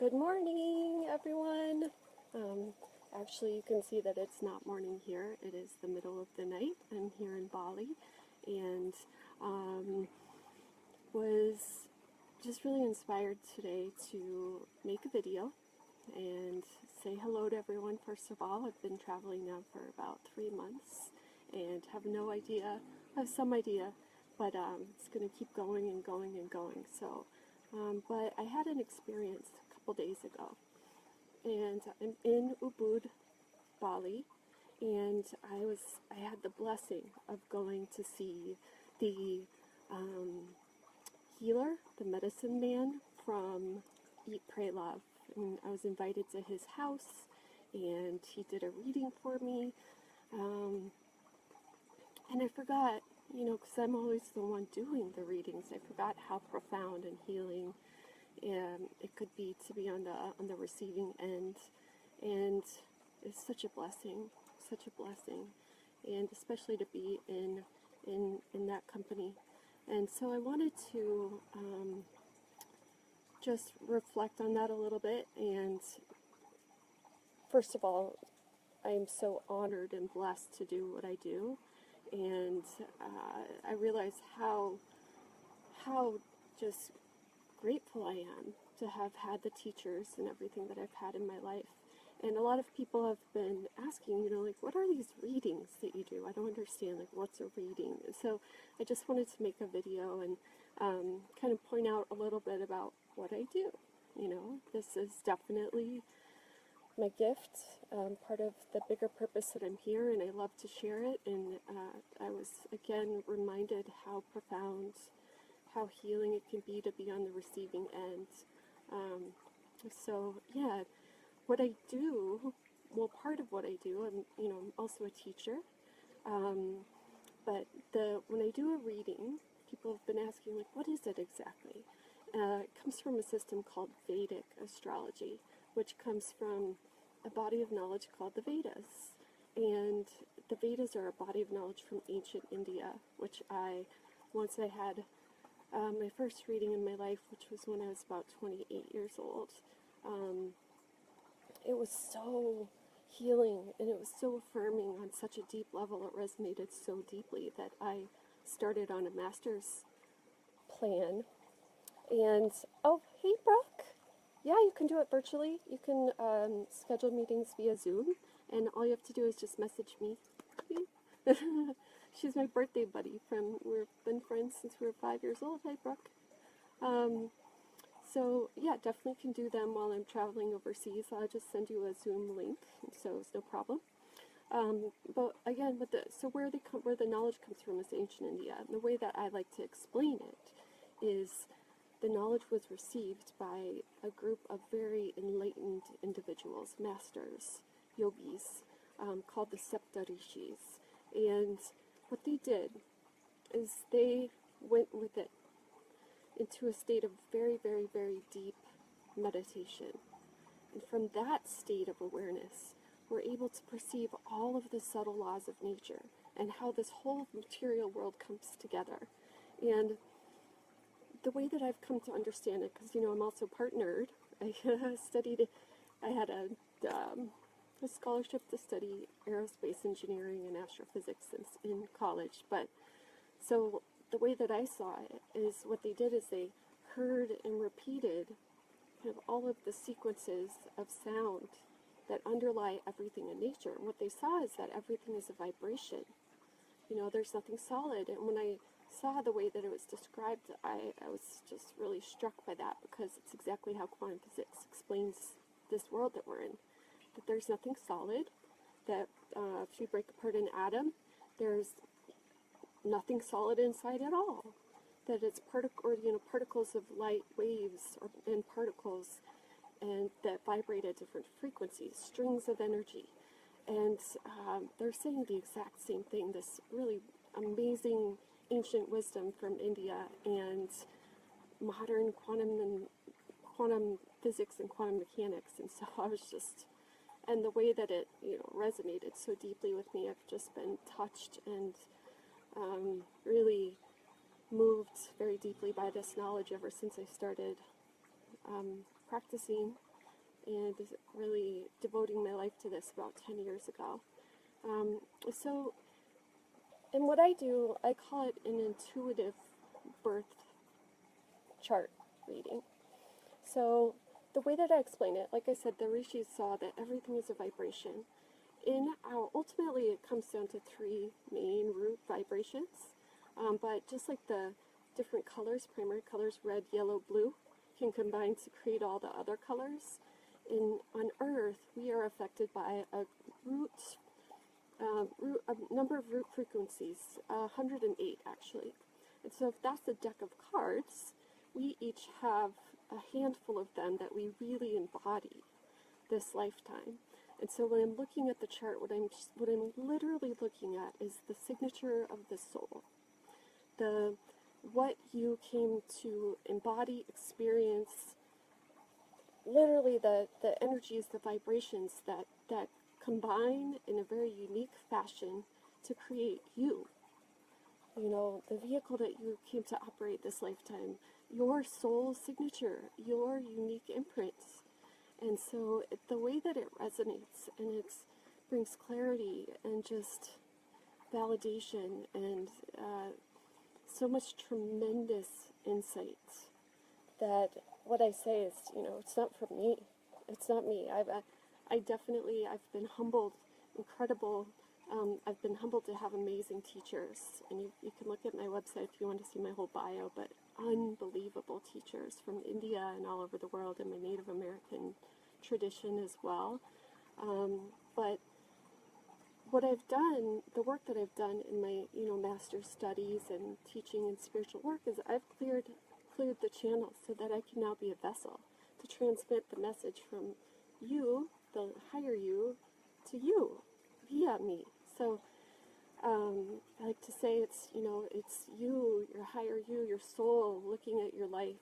Good morning, everyone. Actually, you can see that it's not morning here. It is the middle of the night. I'm here in Bali, and was just really inspired today to make a video and say hello to everyone. First of all, I've been traveling now for about 3 months and have no idea. I have some idea, but it's going to keep going and going and going. So, but I had an experience a couple days ago, and I'm in Ubud, Bali, and I had the blessing of going to see the healer, the medicine man from Eat, Pray, Love. And I was invited to his house, and he did a reading for me. And I forgot, because I'm always the one doing the readings, I forgot how profound and healing it could be to be on the receiving end. And it's such a blessing, and especially to be in that company. And so I wanted to just reflect on that a little bit. And first of all, I'm so honored and blessed to do what I do. And I realize how just grateful I am to have had the teachers and everything that I've had in my life. And a lot of people have been asking, like, what are these readings that you do? I don't understand, like, what's a reading? And so I just wanted to make a video and kind of point out a little bit about what I do. This is definitely my gift, part of the bigger purpose that I'm here, and I love to share it. And I was, again, reminded how profound, how healing it can be to be on the receiving end. So, yeah. What I do, well, part of what I do, I'm also a teacher, but when I do a reading, people have been asking, like, what is it exactly? It comes from a system called Vedic astrology, which comes from a body of knowledge called the Vedas. And the Vedas are a body of knowledge from ancient India, which once I had my first reading in my life, which was when I was about 28 years old. It was so healing, and it was so affirming on such a deep level. It resonated so deeply that I started on a master's plan. And, oh, hey, Brooke. Yeah, you can do it virtually. You can schedule meetings via Zoom, and all you have to do is just message me. She's my birthday buddy. We've been friends since we were 5 years old. Hey, Brooke. So, yeah, definitely can do them while I'm traveling overseas. I'll just send you a Zoom link, so it's no problem. But again, where the knowledge comes from is ancient India. And the way that I like to explain it is the knowledge was received by a group of very enlightened individuals, masters, yogis, called the Saptarishis. And what they did is they went with it into a state of very, very, very deep meditation. And from that state of awareness, we're able to perceive all of the subtle laws of nature and how this whole material world comes together. And the way that I've come to understand it, because, I'm also partnered, I had a scholarship to study aerospace engineering and astrophysics in college, but so the way that I saw it is what they did is they heard and repeated kind of all of the sequences of sound that underlie everything in nature. And what they saw is that everything is a vibration. There's nothing solid. And when I saw the way that it was described, I was just really struck by that, because it's exactly how quantum physics explains this world that we're in. That there's nothing solid, that if you break apart an atom, there's nothing solid inside at all. That it's particles of light, waves, and particles, and that vibrate at different frequencies, strings of energy. And they're saying the exact same thing, this really amazing ancient wisdom from India and modern quantum physics and quantum mechanics. And so I was just, and the way that it resonated so deeply with me, I've just been touched and really moved very deeply by this knowledge ever since I started practicing and really devoting my life to this about 10 years ago. And what I do, I call it an intuitive birth chart reading. So the way that I explain it, like I said, the rishis saw that everything is a vibration. Ultimately, it comes down to three main root vibrations. But just like the different colors, primary colors, red, yellow, blue, can combine to create all the other colors. On Earth, we are affected by a number of root frequencies, 108 actually. And so if that's a deck of cards, we each have a handful of them that we really embody this lifetime. And so when I'm looking at the chart, what I'm literally looking at is the signature of the soul. What you came to embody, experience, literally the energies, the vibrations that combine in a very unique fashion to create you. You know, the vehicle that you came to operate this lifetime, your soul signature, your unique imprints. And so the way that it resonates, and it brings clarity and just validation and so much tremendous insight, that what I say is, you know, it's not for me. It's not me. I've been humbled, incredible. I've been humbled to have amazing teachers, and you can look at my website if you want to see my whole bio, but unbelievable teachers from India and all over the world, and my Native American tradition as well. But what I've done, the work that I've done in my, master's studies and teaching and spiritual work, is I've cleared the channel so that I can now be a vessel to transmit the message from you, the higher you, to you via me. So I like to say it's you, your higher you, your soul looking at your life.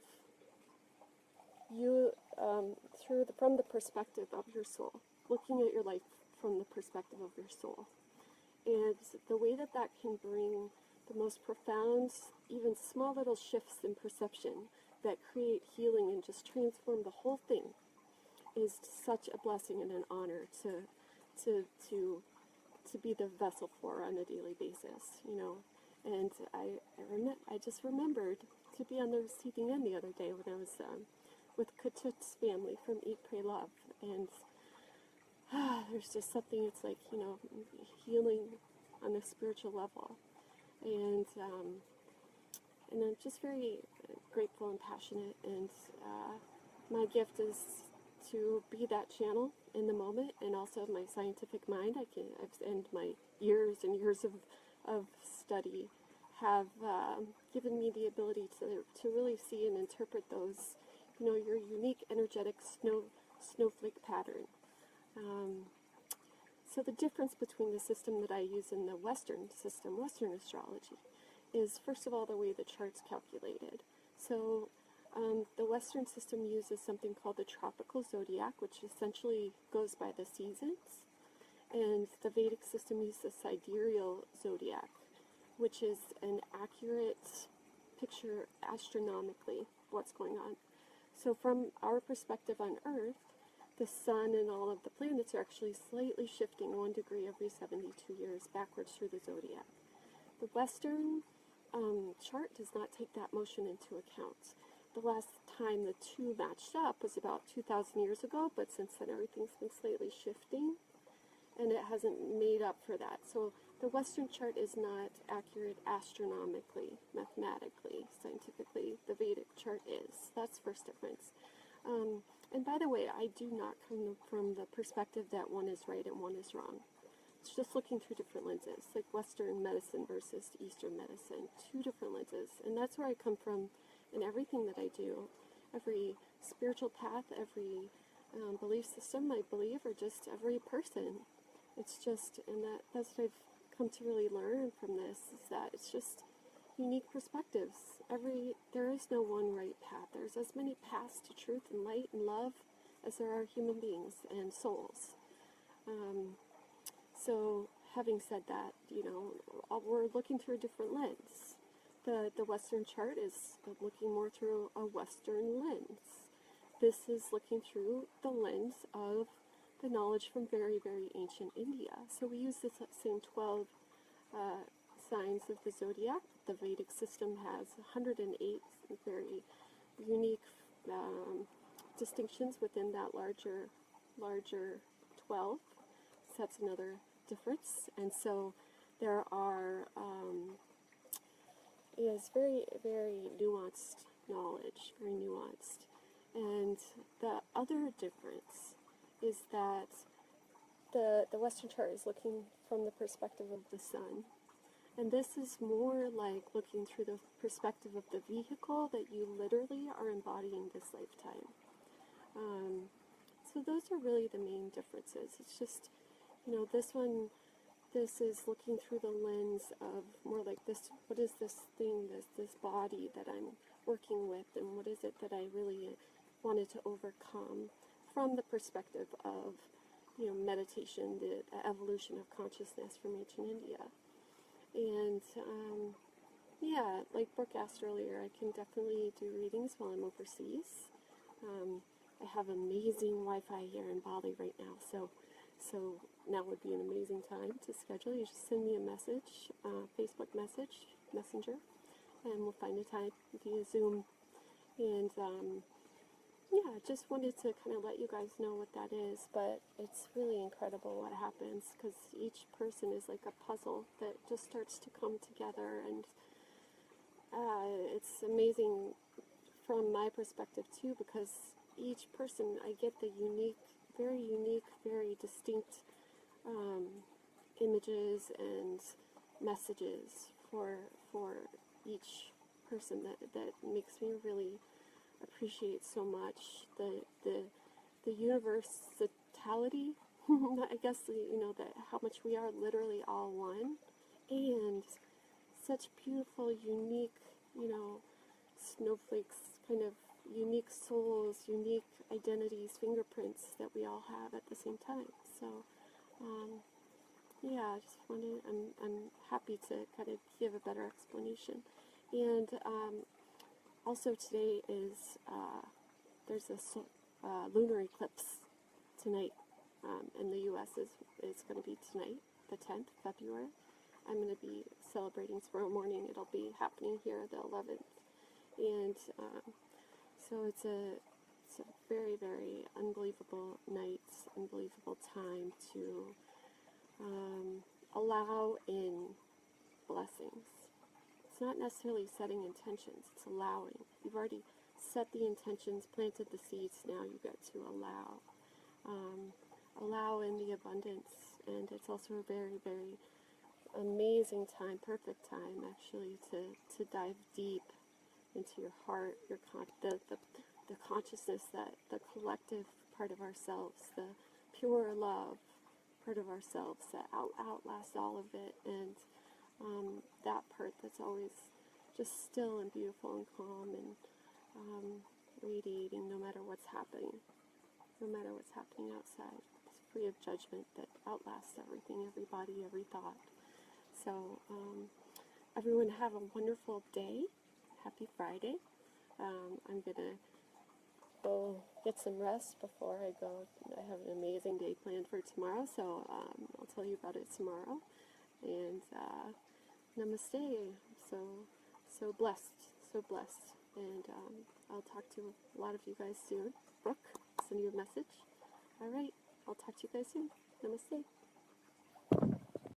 You from the perspective of your soul, looking at your life from the perspective of your soul. And the way that can bring the most profound, even small little shifts in perception that create healing and just transform the whole thing is such a blessing and an honor to be the vessel for on a daily basis, And I just remembered to be on the receiving end the other day when I was with Katut's family from Eat, Pray, Love, and there's just something, it's like, healing on a spiritual level, and I'm just very grateful and passionate, and my gift is to be that channel in the moment, and also my scientific mind. And my years and years of study have given me the ability to really see and interpret those, your unique energetic snowflake pattern. So the difference between the system that I use and the Western system, Western Astrology, is first of all the way the chart's calculated. So the Western system uses something called the tropical zodiac, which essentially goes by the seasons, and the Vedic system uses the sidereal zodiac, which is an accurate picture astronomically of what's going on. So from our perspective on Earth, the sun and all of the planets are actually slightly shifting 1 degree every 72 years backwards through the zodiac. The Western chart does not take that motion into account. The last time the two matched up was about 2,000 years ago, but since then everything's been slightly shifting, and it hasn't made up for that. So the Western chart is not accurate astronomically, mathematically, scientifically. The Vedic chart is. That's the first difference. And by the way, I do not come from the perspective that one is right and one is wrong. It's just looking through different lenses, like Western medicine versus Eastern medicine, two different lenses. And that's where I come from in everything that I do. Every spiritual path, every belief system I believe, or just every person. It's just, and that's what I've come to really learn from this, is that it's just unique perspectives. There is no one right path. There's as many paths to truth and light and love as there are human beings and souls. So having said that, we're looking through a different lens. The Western chart is looking more through a Western lens. this is looking through the lens of the knowledge from very, very ancient India. So we use this same 12 signs of the zodiac. The Vedic system has 108 very unique distinctions within that larger 12. So that's another difference. And so there are is very, very nuanced knowledge, very nuanced. And the other difference is that the Western chart is looking from the perspective of the sun. And this is more like looking through the perspective of the vehicle that you literally are embodying this lifetime. So those are really the main differences. It's just, this is looking through the lens of more like this, what is this thing, this body that I'm working with, and what is it that I really wanted to overcome from the perspective of, meditation, the evolution of consciousness from ancient India. And, like Brooke asked earlier, I can definitely do readings while I'm overseas. I have amazing Wi-Fi here in Bali right now, so now would be an amazing time to schedule. You just send me a message, Facebook Messenger, and we'll find a time via Zoom. And, just wanted to kind of let you guys know what that is, but it's really incredible what happens, because each person is like a puzzle that just starts to come together, and it's amazing from my perspective too, because each person, I get the unique, very distinct images and messages for each person that makes me really appreciate so much the universality, I guess, that how much we are literally all one, and such beautiful, unique, snowflakes, kind of unique souls, unique identities, fingerprints that we all have at the same time. So, I just wanted, I'm happy to kind of give a better explanation. And also today is, there's a lunar eclipse tonight in the U.S. is going to be tonight, the 10th of February. I'm going to be celebrating tomorrow morning. It'll be happening here the 11th. And so it's a very, very unbelievable night, unbelievable time to allow in blessings. It's not necessarily setting intentions, it's allowing. You've already set the intentions, planted the seeds, now you get to allow. Allow in the abundance, and it's also a very, very amazing time, perfect time actually, to dive deep into your heart, your the consciousness, that the collective part of ourselves, the pure love part of ourselves that outlasts all of it, and that part that's always just still and beautiful and calm and radiating no matter what's happening outside. It's free of judgment that outlasts everything, everybody, every thought. So everyone have a wonderful day. Happy Friday. I'm gonna go get some rest before I go. I have an amazing day planned for tomorrow, so I'll tell you about it tomorrow. And namaste. So blessed. And I'll talk to a lot of you guys soon. Brooke, send you a message. All right, I'll talk to you guys soon. Namaste.